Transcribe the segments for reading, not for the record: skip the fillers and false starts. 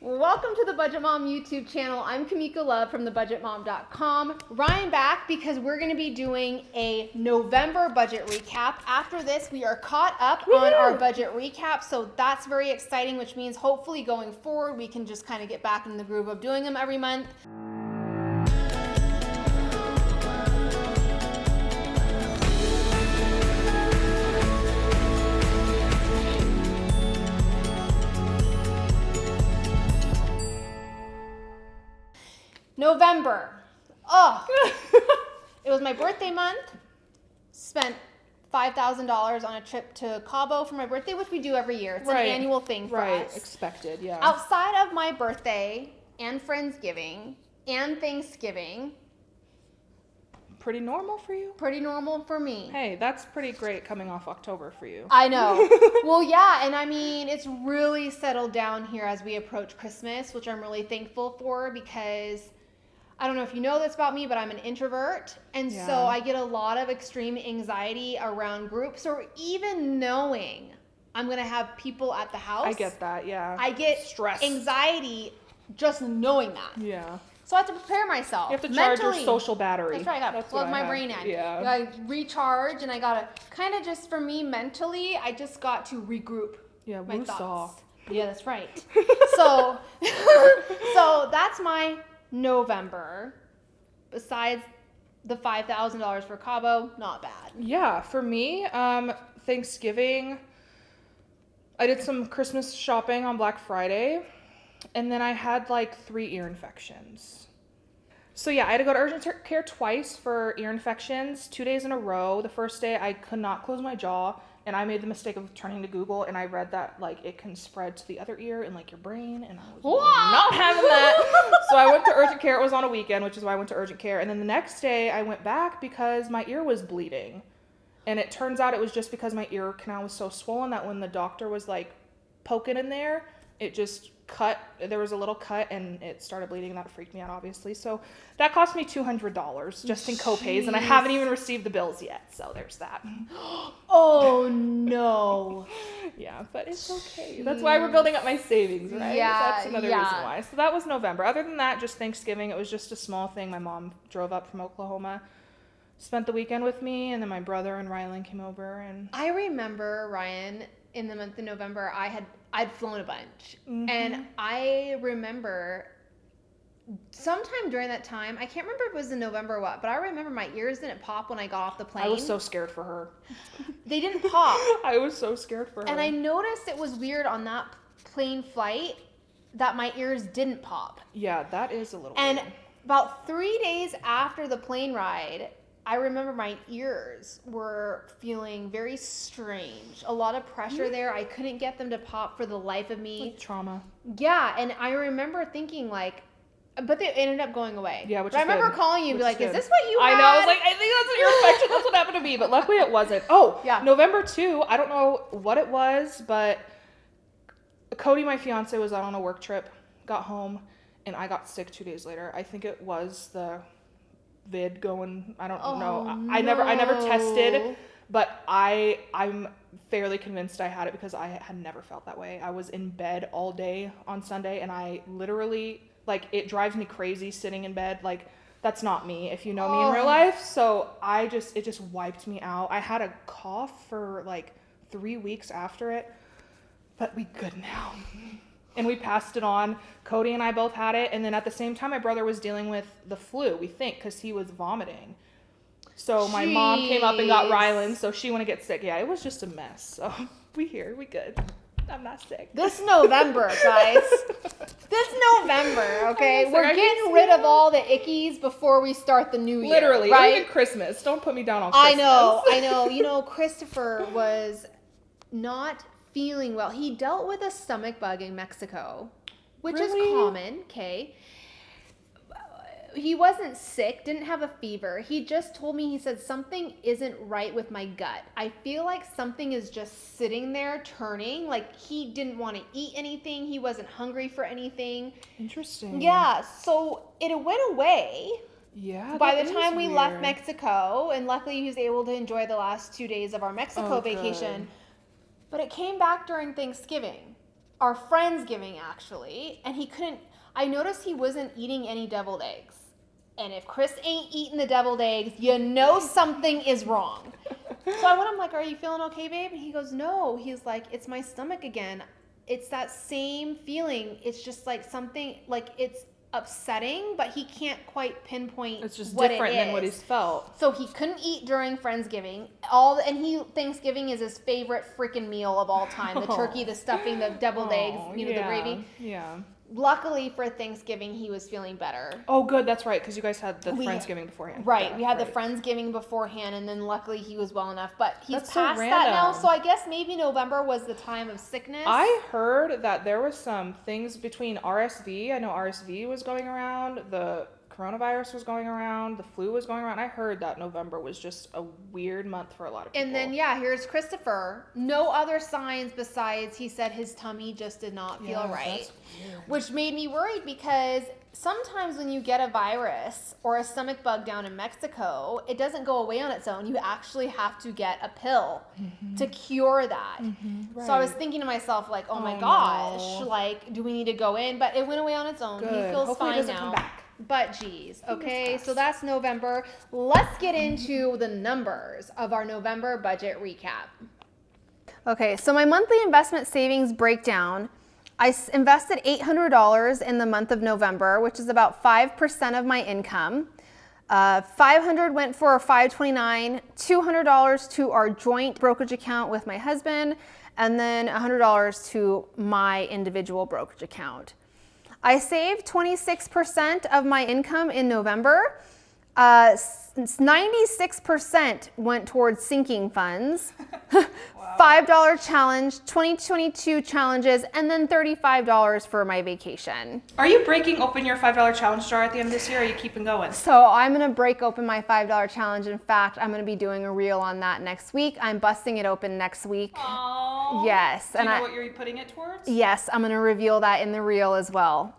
Welcome to the Budget Mom YouTube channel. I'm Miko Love from thebudgetmom.com. Ryan back because we're going to be doing a November budget recap. After this, we are caught up on our budget recap, so that's very exciting, which means hopefully going forward, we can just kind of get back in the groove of doing them every month. November. Oh, it was my birthday month. Spent $5,000 on a trip to Cabo for my birthday, which we do every year. It's an annual thing for us. Right, expected, yeah. Outside of my birthday and Friendsgiving and Thanksgiving. Pretty normal for you? Pretty normal for me. Hey, that's pretty great coming off October for you. I know. Well, yeah, and I mean, it's really settled down here as we approach Christmas, which I'm really thankful for because I don't know if you know this about me, but I'm an introvert. And so I get a lot of extreme anxiety around groups or even knowing I'm going to have people at the house. I get that, yeah. I get stress, anxiety just knowing that. Yeah. So I have to prepare myself. You have to charge mentally. your social battery. That's right. I got to plug my brain in. Yeah. I got to recharge, and I got to kind of just for me mentally, I just got to regroup my thoughts. Yeah, that's right. so that's my November. Besides the $5,000 for Cabo, not bad. Yeah, for me, Thanksgiving, I did some Christmas shopping on Black Friday. And then I had like 3 ear infections. So yeah, I had to go to urgent care twice for ear infections, 2 days in a row. The first day I could not close my jaw, and I made the mistake of turning to Google, and I read that like it can spread to the other ear and like your brain, and I was not having that. So I went to urgent care. It was on a weekend, which is why I went to urgent care. And then the next day I went back because my ear was bleeding. And it turns out it was just because my ear canal was so swollen that when the doctor was like poking in there, it just cut. There was a little cut and it started bleeding, and that freaked me out, obviously. So that cost me $200 just in co-pays, and I haven't even received the bills yet. So there's that. Oh no. Yeah, but it's okay. That's why we're building up my savings, right? Yeah, that's another reason why. So that was November. Other than that, just Thanksgiving. It was just a small thing. My mom drove up from Oklahoma, spent the weekend with me, and then my brother and Ryen came over. And I remember, Ryan, in the month of November, I'd flown a bunch. Mm-hmm. And I remember sometime during that time, I can't remember if it was in November or what, but I remember my ears didn't pop when I got off the plane. I was so scared for her. They didn't pop. I was so scared for her. And I noticed it was weird on that plane flight that my ears didn't pop. Yeah, that is a little weird. And about 3 days after the plane ride, I remember my ears were feeling very strange. A lot of pressure there. I couldn't get them to pop for the life of me. Like trauma. Yeah, and I remember thinking like, but they ended up going away. Yeah, which but is I remember good. calling you and be like, is this what you had? I know. I was like, I think that's what your infection. That's what happened to me. But luckily it wasn't. Oh, yeah. November 2, I don't know what it was, but Cody, my fiance, was out on a work trip, got home, and I got sick 2 days later. I think it was the vid going, I don't know. No. I never tested, but I'm fairly convinced I had it because I had never felt that way. I was in bed all day on Sunday, and I literally, like, it drives me crazy sitting in bed. Like, that's not me if you know me in real life. So it just wiped me out. I had a cough for like 3 weeks after it, but we good now. And we passed it on. Cody and I both had it. And then at the same time, my brother was dealing with the flu, we think, because he was vomiting. So my mom came up and got Ryen, so she wouldn't get sick. Yeah, it was just a mess. So we good. I'm not sick. This November, guys. This November, okay? We're getting rid of all the ickies before we start the new year. Literally, right? Even Christmas. Don't put me down on Christmas. I know. You know, Christopher was not feeling well. He dealt with a stomach bug in Mexico, which is common, okay? He wasn't sick, didn't have a fever. He just told me, he said, something isn't right with my gut. I feel like something is just sitting there turning. Like he didn't want to eat anything. He wasn't hungry for anything. Interesting. Yeah, so it went away. Yeah. By the time we left Mexico, and luckily he was able to enjoy the last 2 days of our Mexico vacation. But it came back during Thanksgiving. our Friendsgiving actually, and I noticed he wasn't eating any deviled eggs. And if Chris ain't eating the deviled eggs, you know something is wrong. So I went, I'm like, are you feeling okay, babe? And he goes, no. He's like, it's my stomach again. It's that same feeling. It's just like something, like it's upsetting, but he can't quite pinpoint It's just what different it than is. what he's felt. So he couldn't eat during Friendsgiving. Thanksgiving is his favorite freaking meal of all time. The turkey, the stuffing, the deviled eggs, the gravy. Yeah. Luckily for Thanksgiving, he was feeling better. Oh, good. That's right, because you guys had the Friendsgiving beforehand. Right. Yeah, we had the Friendsgiving beforehand, and then luckily he was well enough. But he's That's so past that now, random. so I guess maybe November was the time of sickness. I heard that there was some things between RSV. I know RSV was going around. The coronavirus was going around. The flu was going around. I heard that November was just a weird month for a lot of people. And then, here's Christopher. No other signs besides he said his tummy just did not feel right. That's weird. Which made me worried because sometimes when you get a virus or a stomach bug down in Mexico, it doesn't go away on its own. You actually have to get a pill to cure that. Right. So I was thinking to myself, like, oh my gosh, like, do we need to go in? But it went away on its own. Good. He feels Hopefully it fine doesn't now. come back. But geez, okay, so that's November. Let's get into the numbers of our November budget recap. Okay, so my monthly investment savings breakdown. I invested $800 in the month of November, which is about 5% of my income. $500 went for a 529, $200 to our joint brokerage account with my husband, and then $100 to my individual brokerage account. I saved 26% of my income in November. 96% went towards sinking funds. $5 challenge, 2022 challenges, and then $35 for my vacation. Are you breaking open your $5 challenge jar at the end of this year, or are you keeping going? So I'm going to break open my $5 challenge. In fact, I'm going to be doing a reel on that next week. I'm busting it open next week. Aww. Yes. Do you know what you're putting it towards? Yes, I'm going to reveal that in the reel as well.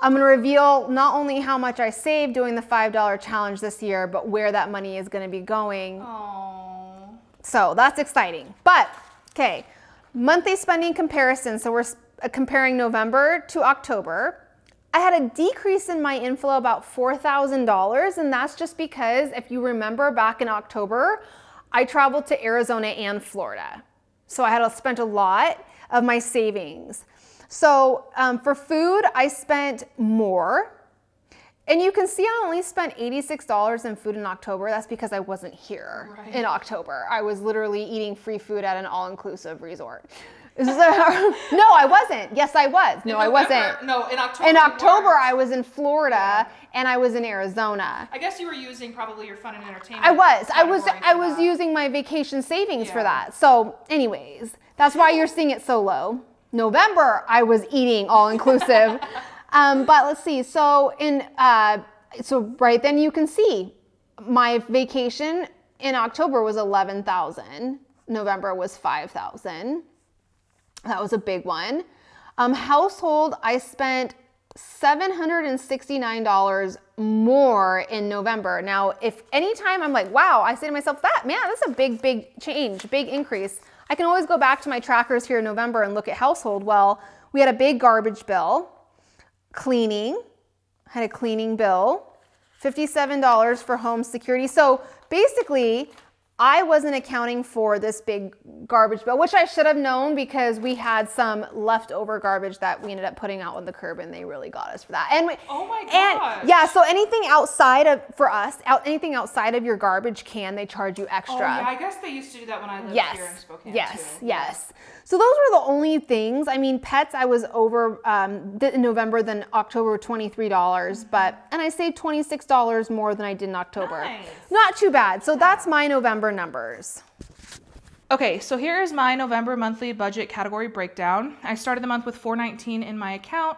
I'm going to reveal not only how much I saved doing the $5 challenge this year, but where that money is going to be going. Aww. So that's exciting. But, okay, monthly spending comparison. So we're comparing November to October. I had a decrease in my inflow about $4,000, and that's just because, if you remember back in October, I traveled to Arizona and Florida. So I had spent a lot of my savings. So for food, I spent more. And you can see I only spent $86 in food in October. That's because I wasn't here in October. I was literally eating free food at an all-inclusive resort. No, I wasn't. Yes, I was. No, I wasn't. No, in October. In October, I was in Florida and I was in Arizona. I guess you were using probably your fun and entertainment. I was category using my vacation savings for that. So anyways, that's why you're seeing it so low. November, I was eating all-inclusive. But let's see. So right then you can see my vacation in October was $11,000. November was $5,000. That was a big one. Household, I spent $769 more in November. Now, if anytime I'm like, wow, I say to myself, that's a big change, big increase. I can always go back to my trackers here in November and look at household. Well, we had a big garbage bill, cleaning, had a cleaning bill, $57 for home security. So basically, I wasn't accounting for this big garbage bill, which I should have known because we had some leftover garbage that we ended up putting out on the curb, and they really got us for that. And oh my gosh. And yeah, so anything outside of anything outside of your garbage can, they charge you extra. Oh yeah, I guess they used to do that when I lived here in Spokane too. Yes. So those were the only things. I mean, pets, I was over in November than October, $23, and I saved $26 more than I did in October. Nice. Not too bad. So that's my November numbers. Okay, so here is my November monthly budget category breakdown. I started the month with $419 in my account.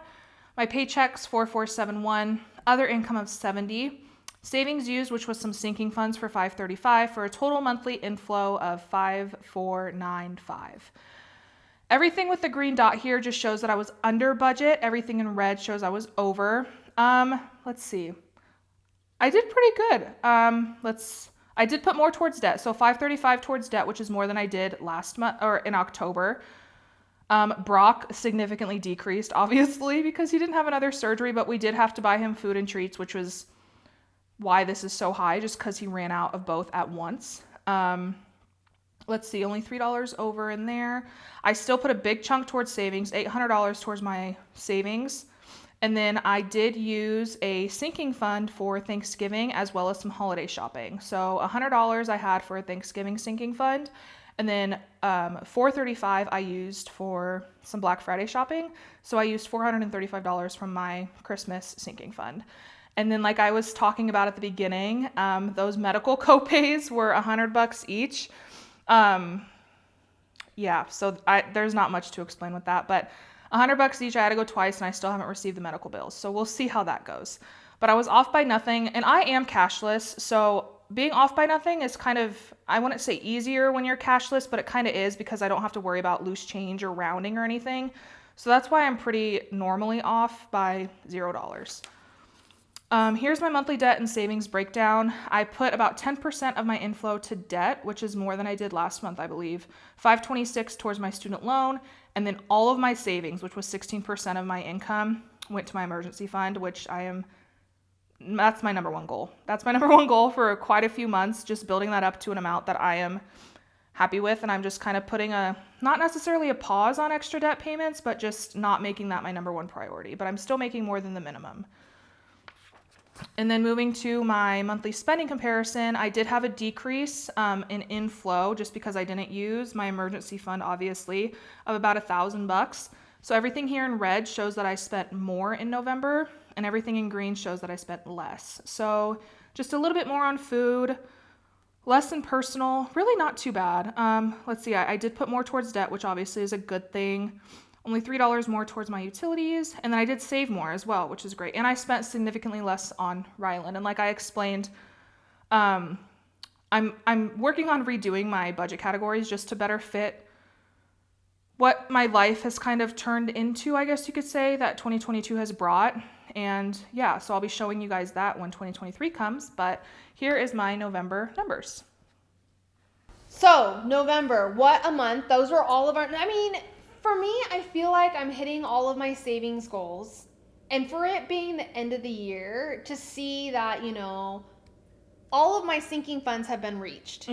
My paychecks $4471, other income of $70, savings used, which was some sinking funds for $535, for a total monthly inflow of $5495. Everything with the green dot here just shows that I was under budget. Everything in red shows I was over. Let's see. I did pretty good. I did put more towards debt. So $535 towards debt, which is more than I did last month or in October. Brock significantly decreased, obviously, because he didn't have another surgery, but we did have to buy him food and treats, which was why this is so high, just because he ran out of both at once. Let's see, only $3 over in there. I still put a big chunk towards savings, $800 towards my savings. And then I did use a sinking fund for Thanksgiving as well as some holiday shopping. So $100 I had for a Thanksgiving sinking fund. And then $435 I used for some Black Friday shopping. So I used $435 from my Christmas sinking fund. And then, like I was talking about at the beginning, those medical copays were $100 each. Yeah, so there's not much to explain with that, but $100 each. I had to go twice, and I still haven't received the medical bills. So we'll see how that goes. But I was off by nothing, and I am cashless. So being off by nothing is kind of, I wouldn't say easier when you're cashless, but it kind of is because I don't have to worry about loose change or rounding or anything. So that's why I'm pretty normally off by $0. Here's my monthly debt and savings breakdown. I put about 10% of my inflow to debt, which is more than I did last month, I believe. $526 towards my student loan, and then all of my savings, which was 16% of my income, went to my emergency fund, which that's my number one goal. That's my number one goal for quite a few months, just building that up to an amount that I am happy with. And I'm just kind of putting not necessarily a pause on extra debt payments, but just not making that my number one priority. But I'm still making more than the minimum. And then moving to my monthly spending comparison, I did have a decrease in inflow just because I didn't use my emergency fund, obviously, of about $1,000. So everything here in red shows that I spent more in November, and everything in green shows that I spent less. So just a little bit more on food, less in personal, really not too bad. Let's see, I did put more towards debt, which obviously is a good thing. Only $3 more towards my utilities, and then I did save more as well, which is great. And I spent significantly less on Ryen. And like I explained, I'm working on redoing my budget categories just to better fit what my life has kind of turned into, I guess you could say, that 2022 has brought. And yeah, so I'll be showing you guys that when 2023 comes. But here is my November numbers. So November, what a month. Those were all of our, for me, I feel like I'm hitting all of my savings goals. And for it being the end of the year, to see that, all of my sinking funds have been reached,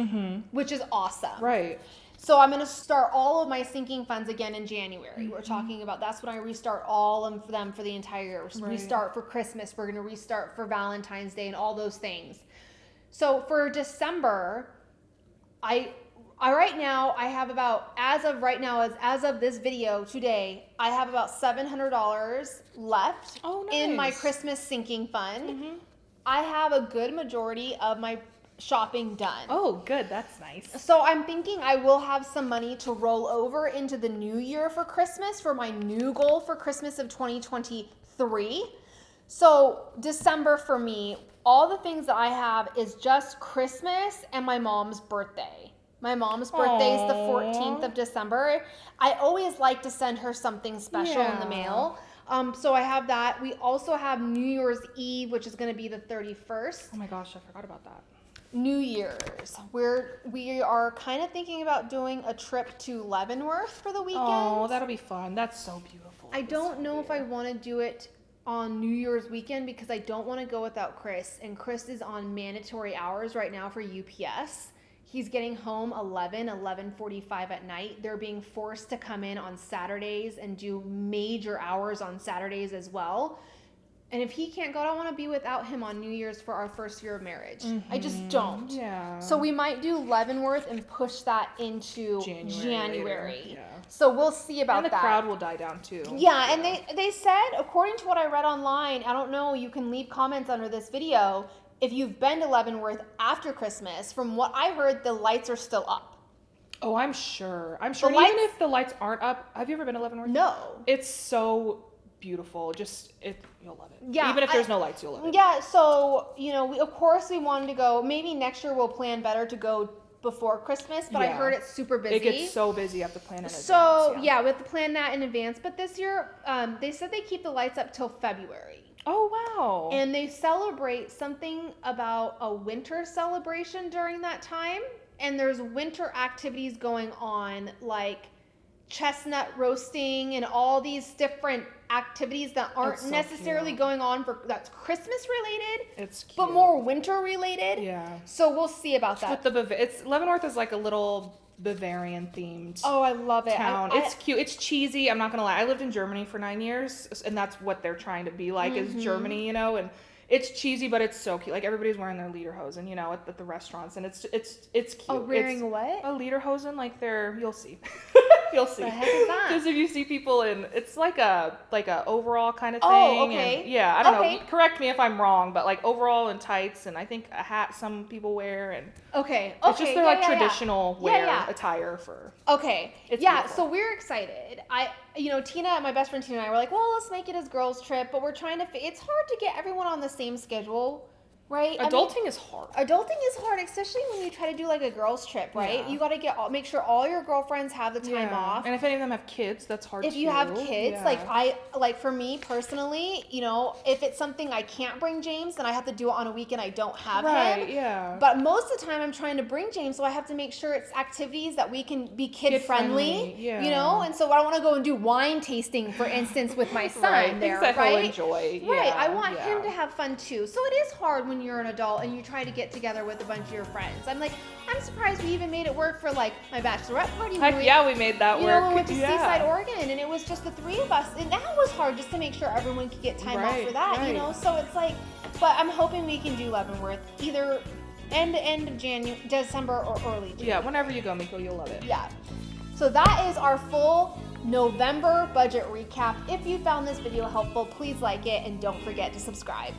which is awesome. Right. So I'm going to start all of my sinking funds again in January. We're talking about, that's when I restart all of them for the entire year. Right. Restart for Christmas. We're going to restart for Valentine's Day and all those things. So for December, I right now, I have about, as of this video today, I have about $700 left in my Christmas sinking fund. I have a good majority of my shopping done. Oh, good. That's nice. So I'm thinking I will have some money to roll over into the new year for Christmas, for my new goal for Christmas of 2023. So December for me, all the things that I have is just Christmas and my mom's birthday. My mom's birthday is the 14th of December. I always like to send her something special in the mail. So I have that. We also have New Year's Eve, which is going to be the 31st. Oh my gosh, I forgot about that. New Year's. We are kind of thinking about doing a trip to Leavenworth for the weekend. Oh, that'll be fun. That's so beautiful. I don't know if I want to do it on New Year's weekend because I don't want to go without Chris. And Chris is on mandatory hours right now for UPS. He's getting home 11:45 at night. They're being forced to come in on Saturdays and do major hours on Saturdays as well. And if he can't go, I don't want to be without him on New Year's for our first year of marriage. I just don't. Yeah. So we might do Leavenworth and push that into January. Yeah. So we'll see about that. And the crowd will die down too. Yeah, and they said, according to what I read online, I don't know, you can leave comments under this video, if you've been to Leavenworth after Christmas. From what I heard, the lights are still up. Oh, I'm sure. And even if the lights aren't up, have you ever been to Leavenworth? No. It's so beautiful. You'll love it. Yeah. Even if there's no lights, you'll love it. Yeah, so, of course we wanted to go. Maybe next year we'll plan better to go before Christmas, but I heard it's super busy. It gets so busy, you have to plan in advance. So, we have to plan that in advance. But this year, they said they keep the lights up till February. Oh, wow. And they celebrate something about a winter celebration during that time. And there's winter activities going on, like chestnut roasting and all these different activities that aren't It's so necessarily cute. going on that's Christmas related, It's cute. but more winter related. Yeah. So we'll see about that. With it's Leavenworth is like a little Bavarian themed Oh, I love it. town. It's cute. It's cheesy. I'm not gonna lie. I lived in Germany for 9 years, and that's what they're trying to be like is Germany, you know. And it's cheesy, but it's so cute. Like everybody's wearing their lederhosen, you know, at the restaurants, and it's cute. Oh, wearing what? A lederhosen, like you'll see. You'll see. The heck is that? Because if you see people it's like a overall kind of thing. Oh, okay. And yeah, I don't Okay. know. Correct me if I'm wrong, but like overall and tights, and I think a hat some people wear, and Okay. it's just their yeah, like yeah, yeah. traditional attire for. Okay. It's yeah, beautiful. so we're excited. Tina, my best friend Tina and I were like, well, let's make it as girls' trip, but we're trying to, it's hard to get everyone on the same schedule, right? Adulting is hard. Adulting is hard, especially when you try to do like a girls' trip, right? Yeah. You got to make sure all your girlfriends have the time off. And if any of them have kids, that's hard If too. you have kids, Yeah. like for me personally, if it's something I can't bring James, then I have to do it on a weekend I don't have Right, him. yeah. But most of the time I'm trying to bring James, so I have to make sure it's activities that we can be kid friendly, yeah. you know? And so I don't want to go and do wine tasting, for instance, with my son Right, there, things that right? he'll enjoy. Right, Yeah, I want yeah. him to have fun too. So it is hard when you're an adult and you try to get together with a bunch of your friends. I'm surprised we even made it work for like my bachelorette party. Heck yeah, we made that work. We went to Yeah. Seaside, Oregon, and it was just the three of us, and that was hard just to make sure everyone could get time off for that, you Right. know. So it's like, but I'm hoping we can do Leavenworth either end of December or early January. Yeah, whenever you go, Miko, you'll love it. Yeah. So that is our full November budget recap. If you found this video helpful, please like it and don't forget to subscribe.